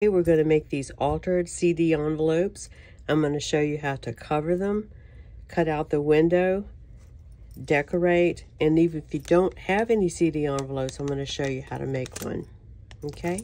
We're going to make these altered CD envelopes. I'm going to show you how to cover them, cut out the window, decorate, and even if you don't have any CD envelopes, I'm going to show you how to make one. Okay?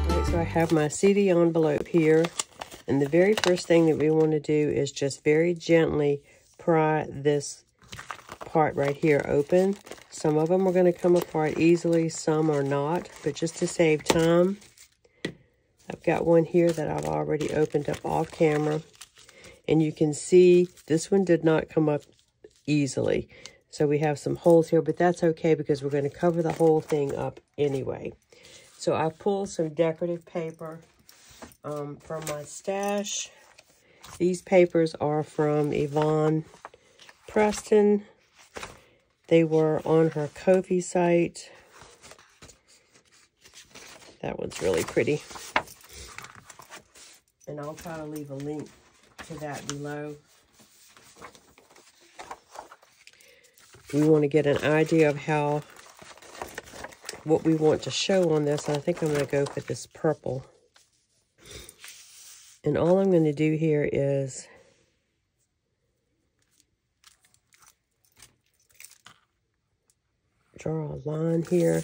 Alright, so I have my CD envelope here, and the very first thing that we want to do is just very gently pry this part right here open. Some of them are going to come apart easily, some are not, but just to save time, I've got one here that I've already opened up off camera, and you can see this one did not come up easily. So we have some holes here, but that's okay because we're going to cover the whole thing up anyway. So I pulled some decorative paper from my stash. These papers are from Yvonne Preston. They were on her Ko-fi site. That one's really pretty. And I'll try to leave a link to that below. We want to get an idea of what we want to show on this. I think I'm going to go for this purple. And all I'm going to do here is draw a line here.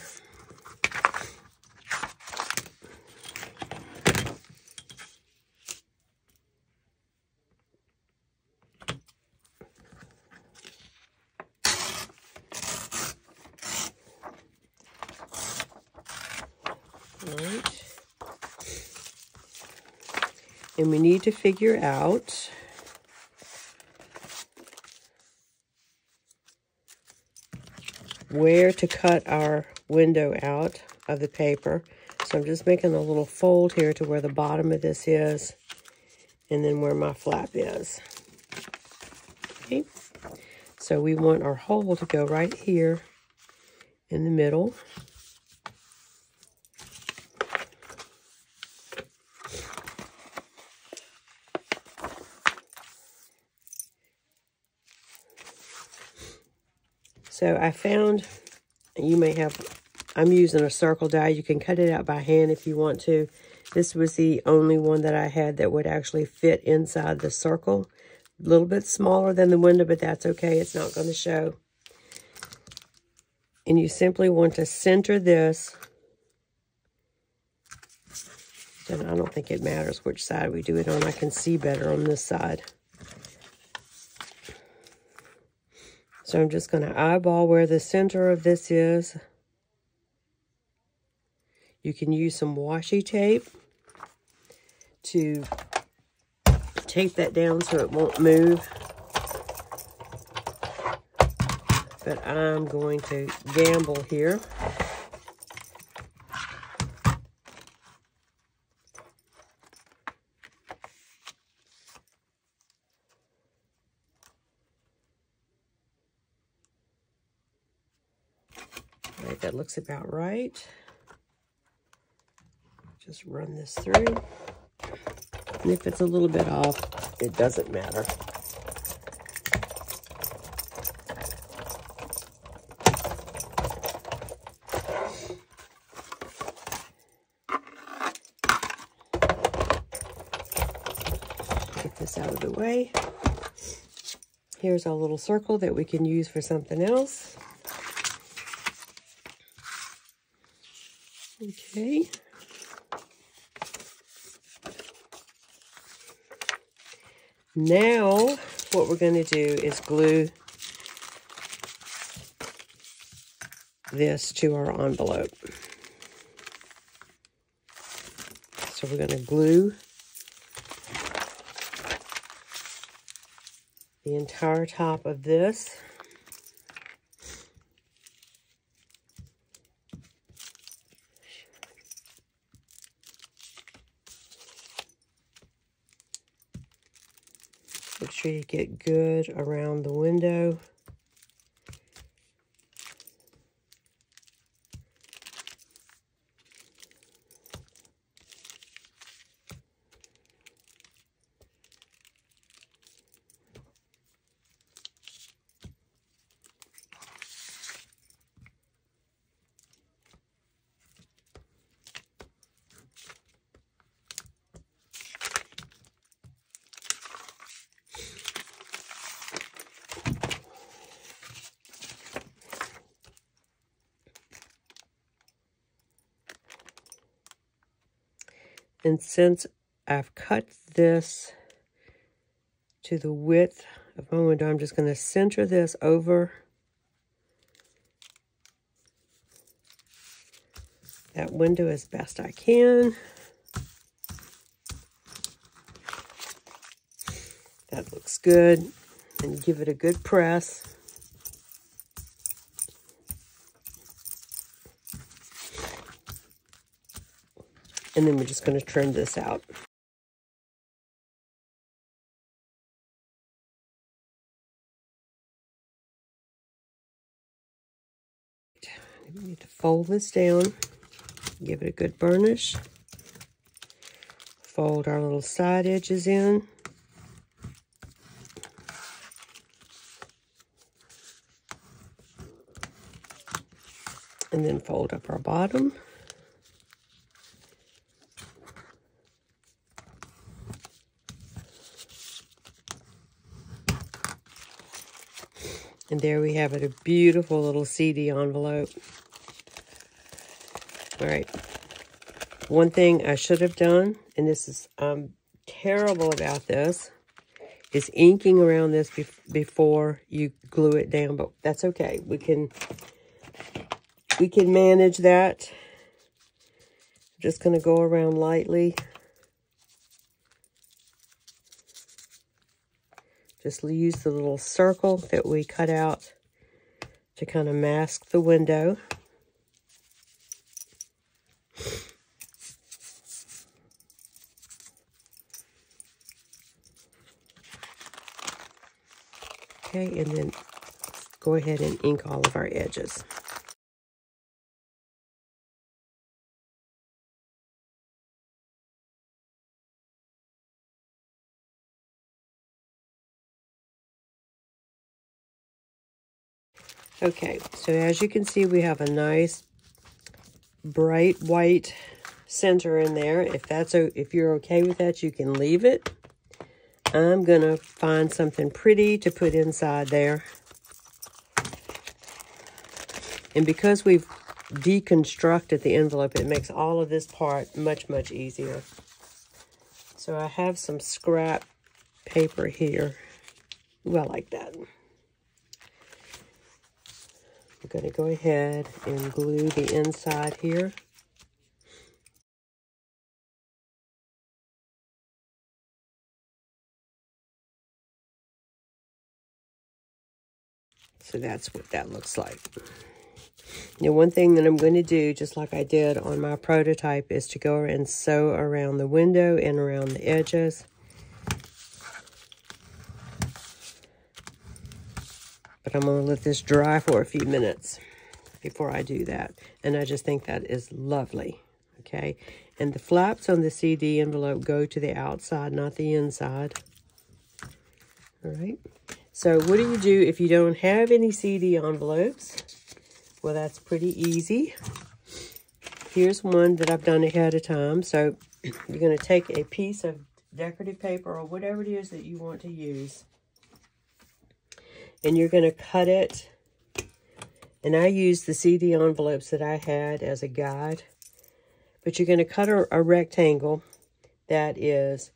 All right. And we need to figure out where to cut our window out of the paper. So I'm just making a little fold here to where the bottom of this is, and then where my flap is. Okay. So we want our hole to go right here in the middle. So I found, I'm using a circle die. You can cut it out by hand if you want to. This was the only one that I had that would actually fit inside the circle. A little bit smaller than the window, but that's okay. It's not going to show. And you simply want to center this. And I don't think it matters which side we do it on. I can see better on this side. So I'm just going to eyeball where the center of this is. You can use some washi tape to tape that down so it won't move. But I'm going to gamble here. All right, that looks about right. Just run this through. And if it's a little bit off, it doesn't matter. Get this out of the way. Here's our little circle that we can use for something else. Okay. Now, what we're going to do is glue this to our envelope. So we're going to glue the entire top of this. Make sure you get good around the window. And since I've cut this to the width of my window, I'm just going to center this over that window as best I can. That looks good. And give it a good press. And then we're just going to trim this out. We need to fold this down, give it a good burnish. Fold our little side edges in. And then fold up our bottom. And there we have it, a beautiful little CD envelope. All right. One thing I should have done, and this is, I'm terrible about this, is inking around this before you glue it down, but that's okay. We can manage that. I'm just going to go around lightly. Just use the little circle that we cut out to kind of mask the window. Okay, and then go ahead and ink all of our edges. Okay, so as you can see, we have a nice bright white center in there. If you're okay with that, you can leave it. I'm gonna find something pretty to put inside there. And because we've deconstructed the envelope, it makes all of this part much, much easier. So I have some scrap paper here. Ooh, I like that. I'm going to go ahead and glue the inside here. So that's what that looks like. Now, one thing that I'm going to do, just like I did on my prototype, is to go and sew around the window and around the edges. But I'm going to let this dry for a few minutes before I do that. And I just think that is lovely. Okay. And the flaps on the CD envelope go to the outside, not the inside. All right. So what do you do if you don't have any CD envelopes? Well, that's pretty easy. Here's one that I've done ahead of time. So you're going to take a piece of decorative paper or whatever it is that you want to use. And you're going to cut it. And I used the CD envelopes that I had as a guide. But you're going to cut a rectangle that is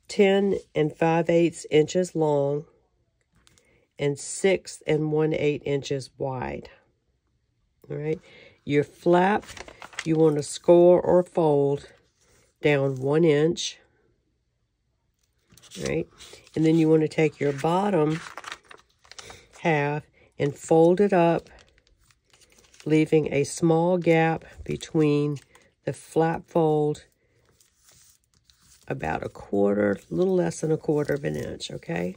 10 5/8 inches long and 6 1/8 inches wide. All right. Your flap, you want to score or fold down 1 inch. All right. And then you want to take your bottom half and fold it up, leaving a small gap between the flap fold, about a little less than a 1/4 of an inch, okay?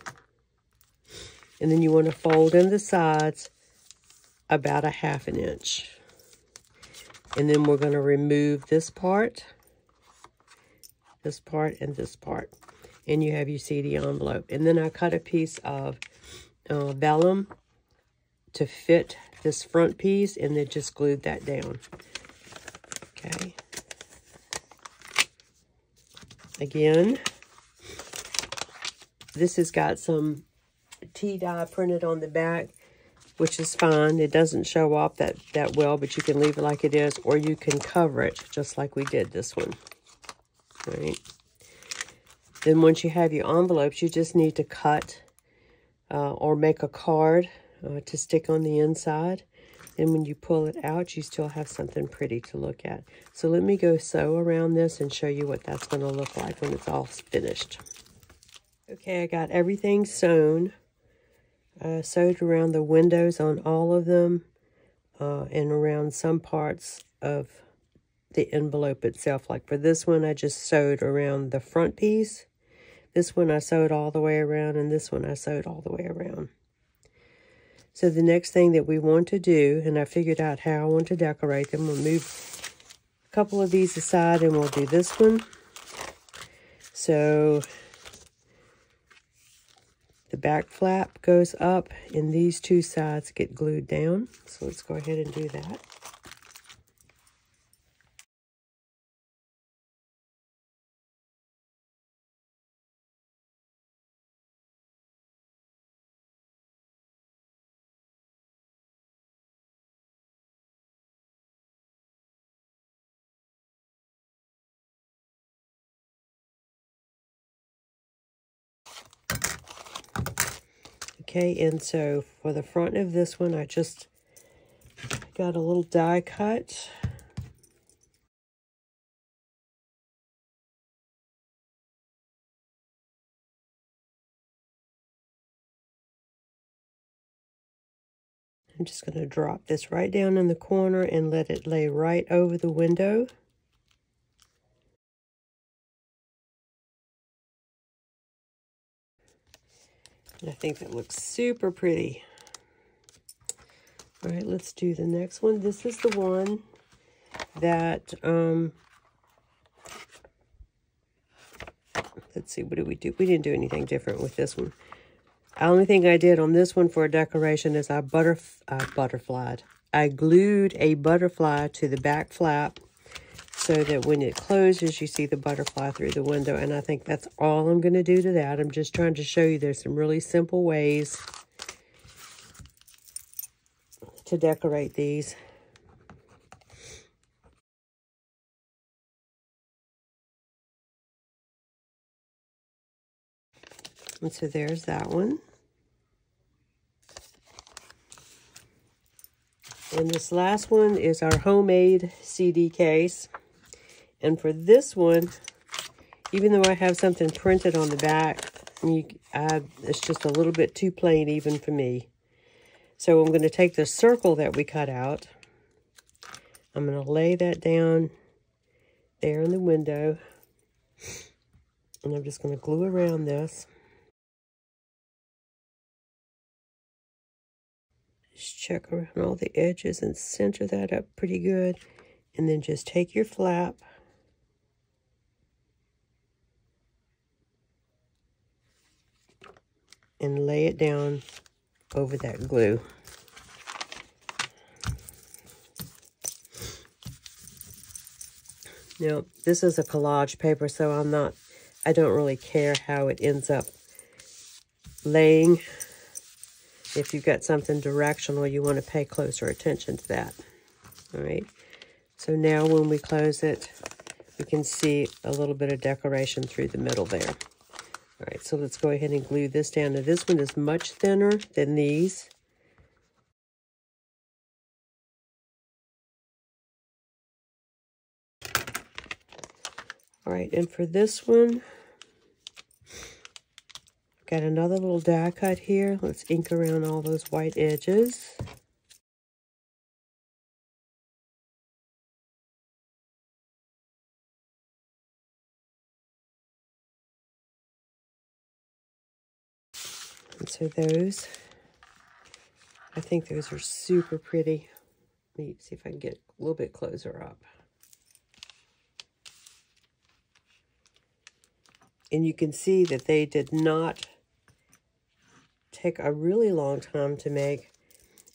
And then you want to fold in the sides about a 1/2 inch. And then we're going to remove this part, and this part. And you have your CD envelope. And then I cut a piece of vellum to fit this front piece, and then just glued that down. Okay. Again, this has got some tea dye printed on the back, which is fine. It doesn't show off that well, but you can leave it like it is, or you can cover it just like we did this one. right? Then once you have your envelopes, you just need to cut or make a card to stick on the inside. And when you pull it out, you still have something pretty to look at. So let me go sew around this and show you what that's going to look like when it's all finished. Okay, I got everything sewn. Sewed around the windows on all of them and around some parts of the envelope itself. Like for this one, I just sewed around the front piece. This one I sewed all the way around, and this one I sewed all the way around. So the next thing that we want to do, and I figured out how I want to decorate them, we'll move a couple of these aside and we'll do this one. So the back flap goes up and these two sides get glued down. So let's go ahead and do that. Okay, and so for the front of this one, I just got a little die cut. I'm just going to drop this right down in the corner and let it lay right over the window. And I think that looks super pretty. All right, let's do the next one. This is the one that, let's see, what did we do? We didn't do anything different with this one. The only thing I did on this one for a decoration is I butterflied. I glued a butterfly to the back flap so that when it closes, you see the butterfly through the window. And I think that's all I'm going to do to that. I'm just trying to show you there's some really simple ways to decorate these. And so there's that one. And this last one is our homemade CD case. And for this one, even though I have something printed on the back, it's just a little bit too plain even for me. So I'm going to take the circle that we cut out. I'm going to lay that down there in the window. And I'm just going to glue around this. Just check around all the edges and center that up pretty good. And then just take your flap and lay it down over that glue. Now, this is a collage paper, so I don't really care how it ends up laying. If you've got something directional, you want to pay closer attention to that. All right. So now when we close it, we can see a little bit of decoration through the middle there. All right, so let's go ahead and glue this down. Now, this one is much thinner than these. All right, and for this one, got another little die cut here. Let's ink around all those white edges. And so those, I think those are super pretty. Let me see if I can get a little bit closer up. And you can see that they did not take a really long time to make.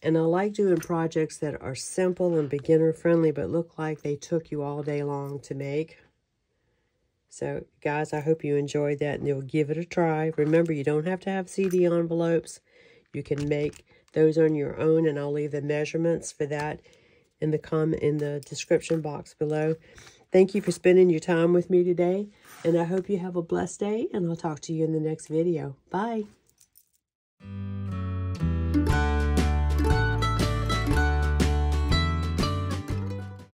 And I like doing projects that are simple and beginner friendly, but look like they took you all day long to make. So, guys, I hope you enjoyed that and you'll give it a try. Remember, you don't have to have CD envelopes. You can make those on your own, and I'll leave the measurements for that in the description box below. Thank you for spending your time with me today, and I hope you have a blessed day, and I'll talk to you in the next video. Bye.